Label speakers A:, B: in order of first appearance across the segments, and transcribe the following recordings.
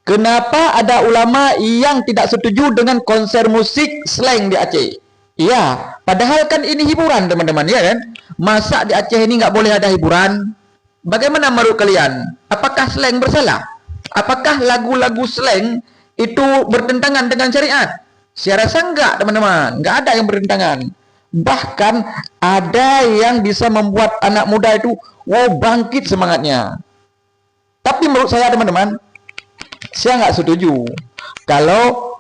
A: Kenapa ada ulama yang tidak setuju dengan konser musik slang di Aceh? Iya, padahal kan ini hiburan teman-teman, ya kan? Masa di Aceh ini nggak boleh ada hiburan? Bagaimana menurut kalian? Apakah slang bersalah? Apakah lagu-lagu slang itu bertentangan dengan syariat? Saya rasa enggak teman-teman, nggak ada yang bertentangan. Bahkan ada yang bisa membuat anak muda itu wow bangkit semangatnya. Tapi menurut saya teman-teman, saya nggak setuju kalau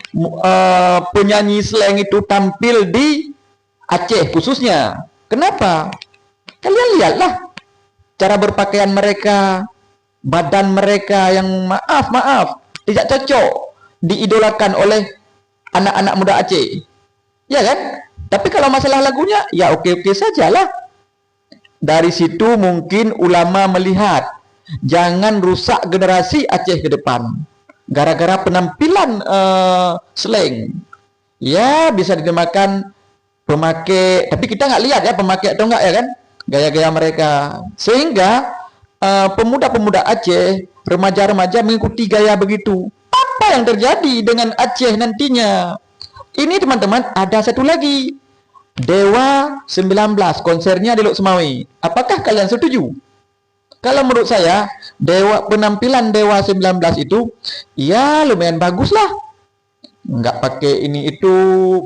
A: penyanyi slang itu tampil di Aceh khususnya. Kenapa? Kalian lihatlah cara berpakaian mereka, badan mereka yang maaf tidak cocok diidolakan oleh anak-anak muda Aceh, ya kan? Tapi kalau masalah lagunya, ya oke-oke sajalah. Dari situ mungkin ulama melihat jangan rusak generasi Aceh ke depan gara-gara penampilan slang. Ya bisa dinamakan pemakai, tapi kita nggak lihat ya pemakai atau enggak, ya kan, gaya-gaya mereka, sehingga pemuda-pemuda Aceh, remaja-remaja mengikuti gaya begitu. Apa yang terjadi dengan Aceh nantinya? Ini teman-teman, ada satu lagi, Dewa 19 konsernya di Lok Semawi. Apakah kalian setuju? Kalau menurut saya, penampilan Dewa 19 itu ya lumayan bagus lah. Nggak pakai ini itu,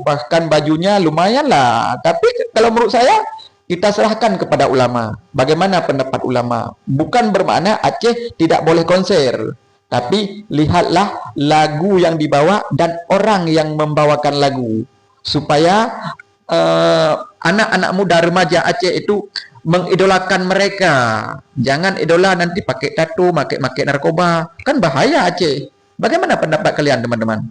A: bahkan bajunya lumayan lah. Tapi kalau menurut saya, kita serahkan kepada ulama. Bagaimana pendapat ulama? Bukan bermakna Aceh tidak boleh konser. Tapi lihatlah lagu yang dibawa dan orang yang membawakan lagu. Supaya anak-anak muda remaja Aceh itu mengidolakan mereka. Jangan idola nanti pakai tato, pakai narkoba. Kan bahaya Aceh. Bagaimana pendapat kalian teman-teman?